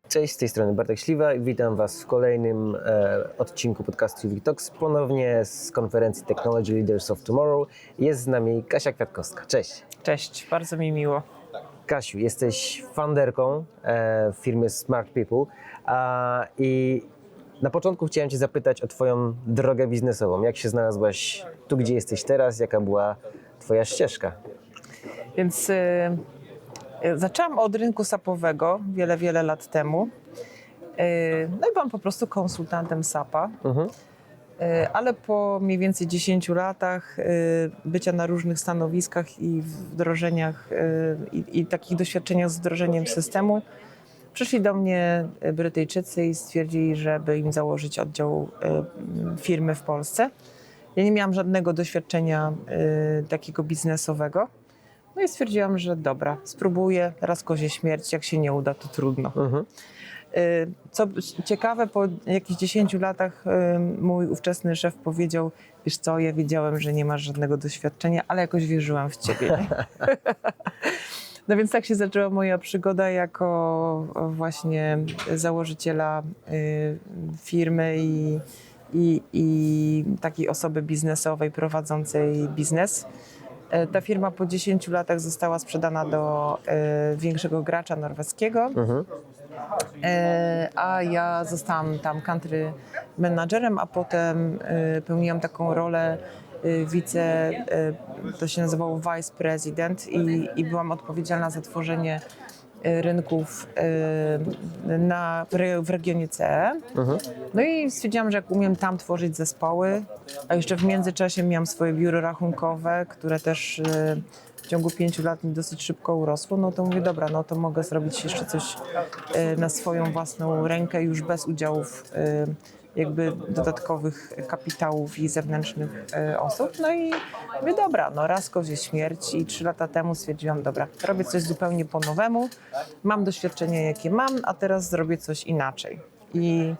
Cześć, z tej strony Bartek Śliwa i witam Was w kolejnym odcinku podcastu Talks, ponownie z konferencji Technology Leaders of Tomorrow. Jest z nami Kasia Kwiatkowska. Cześć. Cześć, bardzo mi miło. Kasiu, jesteś founderką w firmie Smart People i na początku chciałem Cię zapytać o Twoją drogę biznesową. Jak się znalazłaś tu, gdzie jesteś teraz? Jaka była Twoja ścieżka? Więc zaczęłam od rynku SAP-owego wiele lat temu. No i byłam po prostu konsultantem SAP-a. Ale po mniej więcej 10 latach bycia na różnych stanowiskach i wdrożeniach i takich doświadczeniach z wdrożeniem systemu, przyszli do mnie Brytyjczycy i stwierdzili, żeby im założyć oddział firmy w Polsce. Ja nie miałam żadnego doświadczenia takiego biznesowego. No i stwierdziłam, że dobra, spróbuję, raz kozie śmierć, jak się nie uda, to trudno. Co ciekawe, po jakichś 10 latach mój ówczesny szef powiedział: wiesz co, ja wiedziałem, że nie masz żadnego doświadczenia, ale jakoś wierzyłam w ciebie. No więc tak się zaczęła moja przygoda jako właśnie założyciela firmy i takiej osoby biznesowej prowadzącej biznes. Ta firma po 10 latach została sprzedana do większego gracza norweskiego, a ja zostałam tam country managerem, a potem pełniłam taką rolę to się nazywało vice president i byłam odpowiedzialna za tworzenie rynków w regionie CE. No i stwierdziłam, że jak umiem tam tworzyć zespoły, a jeszcze w międzyczasie miałam swoje biuro rachunkowe, które też w ciągu 5 lat mi dosyć szybko urosło, no to mówię, dobra, no to mogę zrobić jeszcze coś na swoją własną rękę, już bez udziałów jakby dodatkowych kapitałów i zewnętrznych osób. No i mówię, dobra, no raz kozie śmierć i 3 lata temu stwierdziłam, dobra, robię coś zupełnie po nowemu, mam doświadczenie jakie mam, a teraz zrobię coś inaczej. I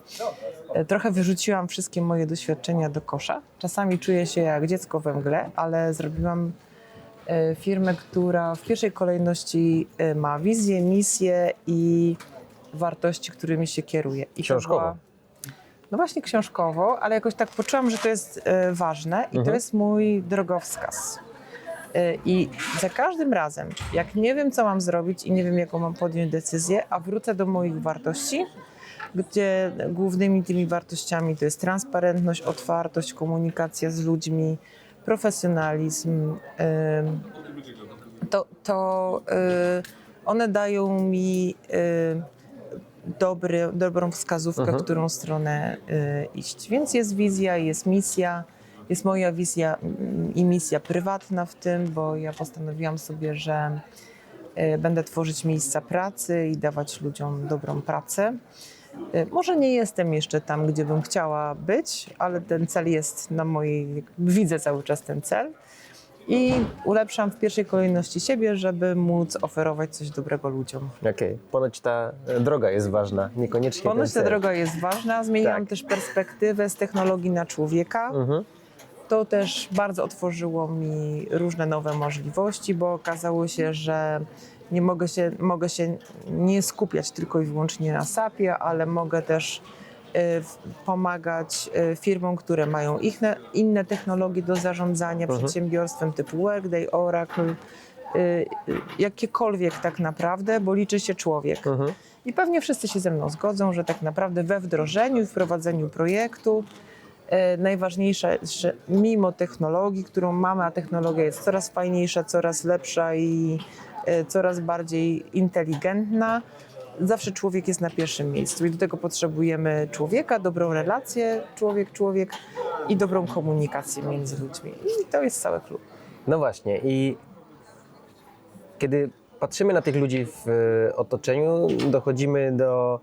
trochę wyrzuciłam wszystkie moje doświadczenia do kosza. Czasami czuję się jak dziecko we mgle, ale zrobiłam firmę, która w pierwszej kolejności ma wizję, misję i wartości, którymi się kieruje. I książkowo. No właśnie książkowo, ale jakoś tak poczułam, że to jest ważne i to jest mój drogowskaz. I za każdym razem, jak nie wiem, co mam zrobić i nie wiem, jaką mam podjąć decyzję, a wrócę do moich wartości, gdzie głównymi tymi wartościami to jest transparentność, otwartość, komunikacja z ludźmi, profesjonalizm, to one dają mi dobrą wskazówkę, w którą stronę iść. Więc jest wizja, jest misja, jest moja wizja i misja prywatna w tym, bo ja postanowiłam sobie, że będę tworzyć miejsca pracy i dawać ludziom dobrą pracę. Może nie jestem jeszcze tam, gdzie bym chciała być, ale ten cel jest na mojej, widzę cały czas ten cel. I ulepszam w pierwszej kolejności siebie, żeby móc oferować coś dobrego ludziom. Okej. Ponoć ta droga jest ważna, niekoniecznie Ponoć ten ta cel. droga jest ważna. Zmieniłam też perspektywę z technologii na człowieka. To też bardzo otworzyło mi różne nowe możliwości, bo okazało się, że mogę się nie skupiać tylko i wyłącznie na SAP-ie, ale mogę też pomagać firmom, które mają inne technologie do zarządzania przedsiębiorstwem typu Workday, Oracle, jakiekolwiek tak naprawdę, bo liczy się człowiek. I pewnie wszyscy się ze mną zgodzą, że tak naprawdę we wdrożeniu i wprowadzeniu projektu najważniejsze, że mimo technologii, którą mamy, a technologia jest coraz fajniejsza, coraz lepsza i coraz bardziej inteligentna, zawsze człowiek jest na pierwszym miejscu i do tego potrzebujemy człowieka, dobrą relację człowiek-człowiek i dobrą komunikację między ludźmi. I to jest cały klub. No właśnie i kiedy patrzymy na tych ludzi w otoczeniu, dochodzimy do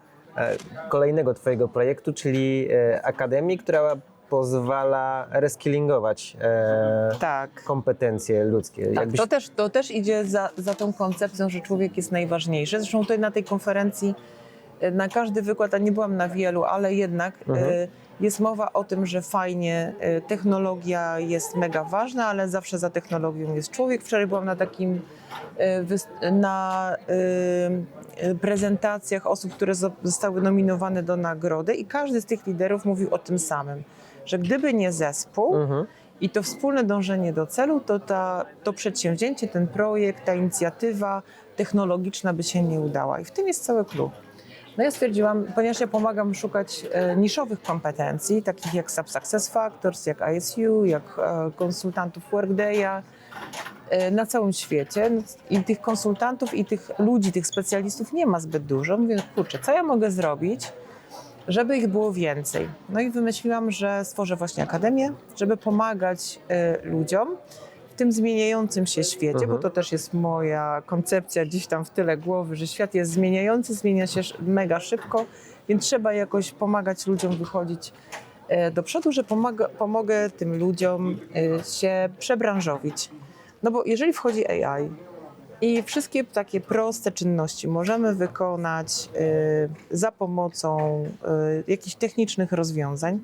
kolejnego Twojego projektu, czyli Akademii, która pozwala reskillingować kompetencje ludzkie. Tak, to też idzie za tą koncepcją, że człowiek jest najważniejszy. Zresztą tutaj na tej konferencji na każdy wykład, a nie byłam na wielu, ale jednak jest mowa o tym, że fajnie, technologia jest mega ważna, ale zawsze za technologią jest człowiek. Wczoraj byłam na takim, na prezentacjach osób, które zostały nominowane do nagrody i każdy z tych liderów mówił o tym samym, że gdyby nie zespół i to wspólne dążenie do celu, to to przedsięwzięcie, ten projekt, ta inicjatywa technologiczna by się nie udała. I w tym jest cały clue. No ja stwierdziłam, ponieważ ja pomagam szukać niszowych kompetencji, takich jak SAP SuccessFactors, jak ISU, jak konsultantów Workday'a na całym świecie. I tych konsultantów i tych ludzi, tych specjalistów nie ma zbyt dużo. Mówię, kurczę, co ja mogę zrobić, żeby ich było więcej? No i wymyśliłam, że stworzę właśnie akademię, żeby pomagać ludziom w tym zmieniającym się świecie, bo to też jest moja koncepcja gdzieś tam w tyle głowy, że świat jest zmieniający, zmienia się mega szybko, więc trzeba jakoś pomagać ludziom wychodzić do przodu, że pomogę tym ludziom się przebranżowić. No bo jeżeli wchodzi AI i wszystkie takie proste czynności możemy wykonać za pomocą jakichś technicznych rozwiązań,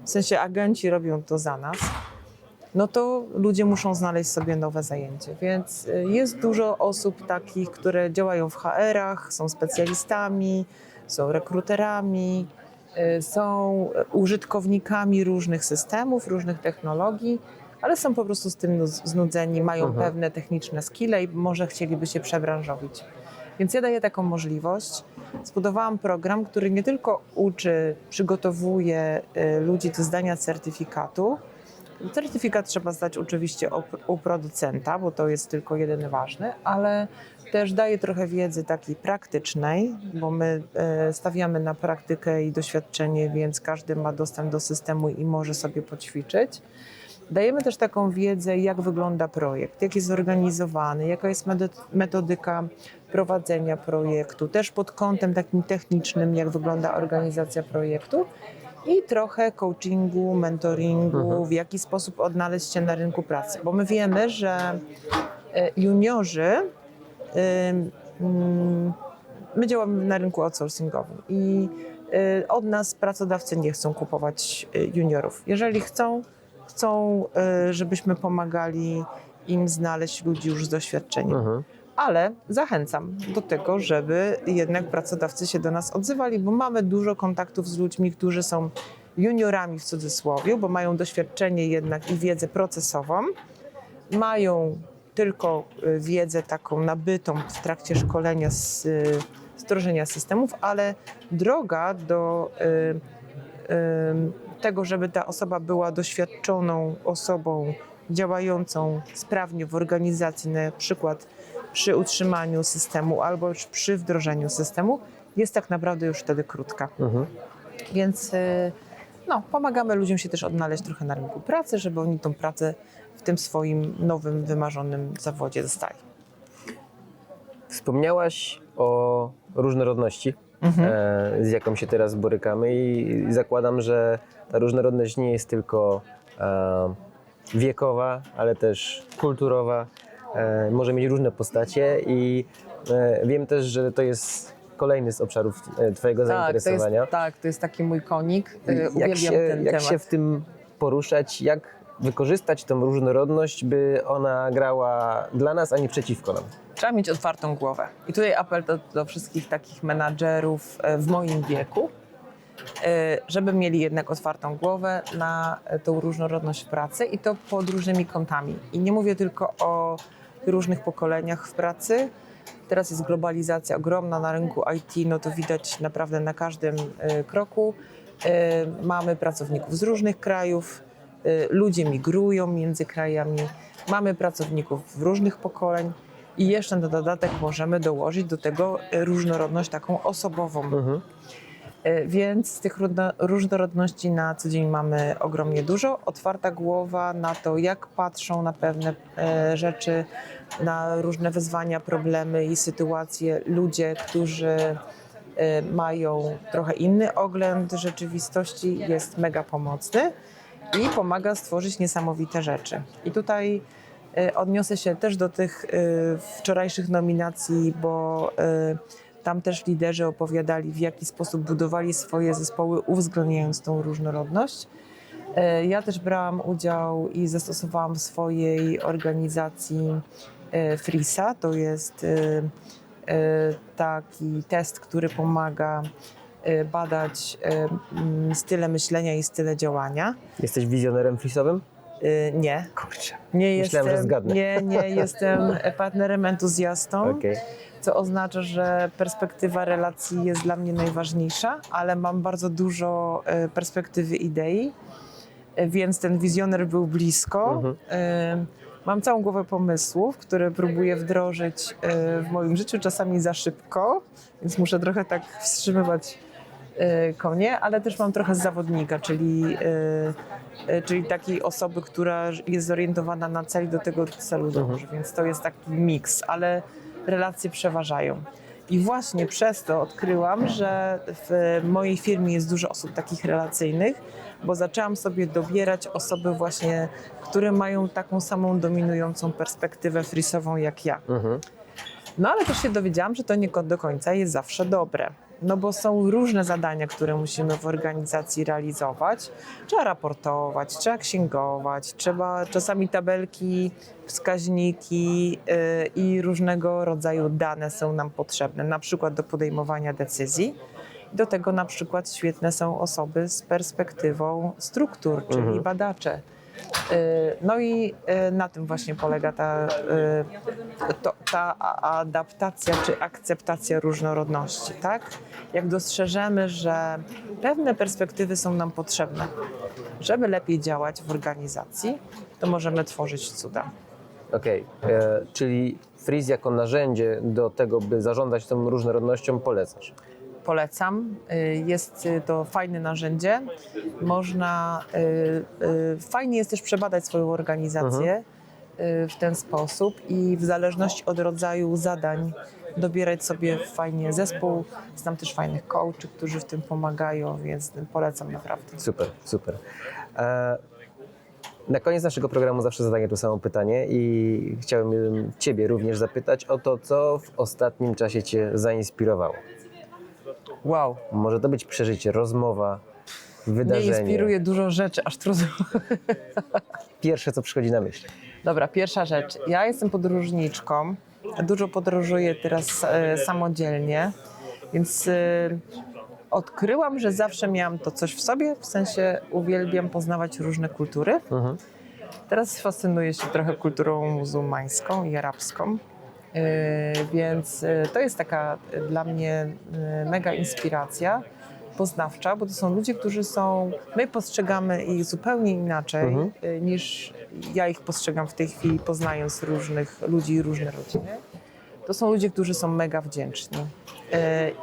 w sensie agenci robią to za nas, no to ludzie muszą znaleźć sobie nowe zajęcie. Więc jest dużo osób takich, które działają w HR-ach, są specjalistami, są rekruterami, są użytkownikami różnych systemów, różnych technologii, ale są po prostu z tym znudzeni, mają pewne techniczne skille i może chcieliby się przebranżowić. Więc ja daję taką możliwość. Zbudowałam program, który nie tylko uczy, przygotowuje ludzi do zdania certyfikatu. Certyfikat trzeba zdać oczywiście u producenta, bo to jest tylko jedyny ważny, ale też daje trochę wiedzy takiej praktycznej, bo my stawiamy na praktykę i doświadczenie, więc każdy ma dostęp do systemu i może sobie poćwiczyć. Dajemy też taką wiedzę, jak wygląda projekt, jak jest zorganizowany, jaka jest metodyka prowadzenia projektu, też pod kątem takim technicznym, jak wygląda organizacja projektu i trochę coachingu, mentoringu, w jaki sposób odnaleźć się na rynku pracy. Bo my wiemy, że juniorzy, my działamy na rynku outsourcingowym i od nas pracodawcy nie chcą kupować juniorów. Jeżeli chcą, żebyśmy pomagali im znaleźć ludzi już z doświadczeniem. Ale zachęcam do tego, żeby jednak pracodawcy się do nas odzywali, bo mamy dużo kontaktów z ludźmi, którzy są juniorami w cudzysłowie, bo mają doświadczenie jednak i wiedzę procesową, mają tylko wiedzę taką nabytą w trakcie szkolenia z wdrożenia systemów, ale droga do tego, żeby ta osoba była doświadczoną osobą działającą sprawnie w organizacji, na przykład przy utrzymaniu systemu albo już przy wdrożeniu systemu, jest tak naprawdę już wtedy krótka. Więc pomagamy ludziom się też odnaleźć trochę na rynku pracy, żeby oni tą pracę w tym swoim nowym, wymarzonym zawodzie dostali. Wspomniałaś o różnorodności, z jaką się teraz borykamy i zakładam, że ta różnorodność nie jest tylko wiekowa, ale też kulturowa, może mieć różne postacie i wiem też, że to jest kolejny z obszarów Twojego zainteresowania. To jest taki mój konik. Uwielbiam ten jak temat. się w tym poruszać, jak wykorzystać tą różnorodność, by ona grała dla nas, a nie przeciwko nam? Trzeba mieć otwartą głowę. I tutaj apel do wszystkich takich menadżerów w moim wieku, żeby mieli jednak otwartą głowę na tą różnorodność w pracy i to pod różnymi kątami. I nie mówię tylko o różnych pokoleniach w pracy. Teraz jest globalizacja ogromna na rynku IT, no to widać naprawdę na każdym kroku. Mamy pracowników z różnych krajów, ludzie migrują między krajami, mamy pracowników w różnych pokoleń i jeszcze na dodatek możemy dołożyć do tego różnorodność taką osobową. Więc tych różnorodności na co dzień mamy ogromnie dużo. Otwarta głowa na to, jak patrzą na pewne rzeczy, na różne wyzwania, problemy i sytuacje ludzie, którzy mają trochę inny ogląd rzeczywistości, jest mega pomocny i pomaga stworzyć niesamowite rzeczy. I tutaj odniosę się też do tych wczorajszych nominacji, bo Tam też liderzy opowiadali, w jaki sposób budowali swoje zespoły, uwzględniając tą różnorodność. Ja też brałam udział i zastosowałam w swojej organizacji FRISA. To jest taki test, który pomaga badać style myślenia i style działania. Jesteś wizjonerem frisowym? Nie. Kurczę. Nie Myślałem, że zgadnę. Nie jestem partnerem entuzjastą, Okej. co oznacza, że perspektywa relacji jest dla mnie najważniejsza, ale mam bardzo dużo perspektywy idei, więc ten wizjoner był blisko. Mam całą głowę pomysłów, które próbuję wdrożyć w moim życiu, czasami za szybko, więc muszę trochę tak wstrzymywać konie, ale też mam trochę z zawodnika, czyli takiej osoby, która jest zorientowana na cel i do tego celu dąży, więc to jest taki miks, ale relacje przeważają. I właśnie przez to odkryłam, że w mojej firmie jest dużo osób takich relacyjnych, bo zaczęłam sobie dobierać osoby właśnie, które mają taką samą dominującą perspektywę frisową jak ja. No ale też się dowiedziałam, że to nie do końca jest zawsze dobre. No bo są różne zadania, które musimy w organizacji realizować. Trzeba raportować, trzeba księgować, trzeba czasami tabelki, wskaźniki i różnego rodzaju dane są nam potrzebne, na przykład do podejmowania decyzji. Do tego na przykład świetne są osoby z perspektywą struktur, czyli badacze. No i na tym właśnie polega ta adaptacja czy akceptacja różnorodności, tak? Jak dostrzeżemy, że pewne perspektywy są nam potrzebne, żeby lepiej działać w organizacji, to możemy tworzyć cuda. Okej. Czyli Freeze jako narzędzie do tego, by zarządzać tą różnorodnością polecasz. Polecam. Jest to fajne narzędzie. Można, fajnie jest też przebadać swoją organizację w ten sposób i w zależności od rodzaju zadań dobierać sobie fajnie zespół. Znam też fajnych coachów, którzy w tym pomagają, więc polecam naprawdę. Super, super. Na koniec naszego programu zawsze zadaję to samo pytanie i chciałbym Ciebie również zapytać o to, co w ostatnim czasie Cię zainspirowało. Wow. Może to być przeżycie, rozmowa, Mnie wydarzenie. inspiruje dużo rzeczy, aż trudno. Pierwsze, co przychodzi na myśl. Dobra, pierwsza rzecz. Ja jestem podróżniczką. Dużo podróżuję teraz samodzielnie, więc odkryłam, że zawsze miałam to coś w sobie, w sensie uwielbiam poznawać różne kultury. Teraz fascynuję się trochę kulturą muzułmańską i arabską, więc to jest taka dla mnie mega inspiracja poznawcza, bo to są ludzie, którzy są, my postrzegamy ich zupełnie inaczej niż ja ich postrzegam w tej chwili, poznając różnych ludzi i różne rodziny. To są ludzie, którzy są mega wdzięczni.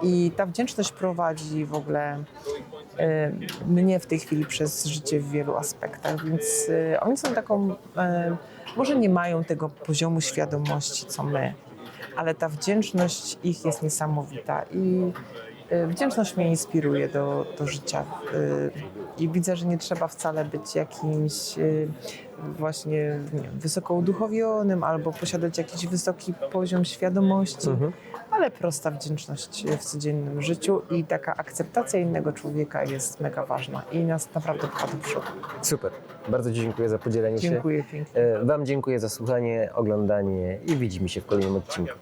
I ta wdzięczność prowadzi w ogóle mnie w tej chwili przez życie w wielu aspektach, więc oni są taką, może nie mają tego poziomu świadomości, co my, ale ta wdzięczność ich jest niesamowita i wdzięczność mnie inspiruje do życia i widzę, że nie trzeba wcale być jakimś właśnie nie wiem, wysoko uduchowionym albo posiadać jakiś wysoki poziom świadomości, ale prosta wdzięczność w codziennym życiu i taka akceptacja innego człowieka jest mega ważna i nas naprawdę pcha do przodu. Super. Bardzo Ci dziękuję za podzielenie się. Dziękuję pięknie. Wam dziękuję za słuchanie, oglądanie i widzimy się w kolejnym odcinku.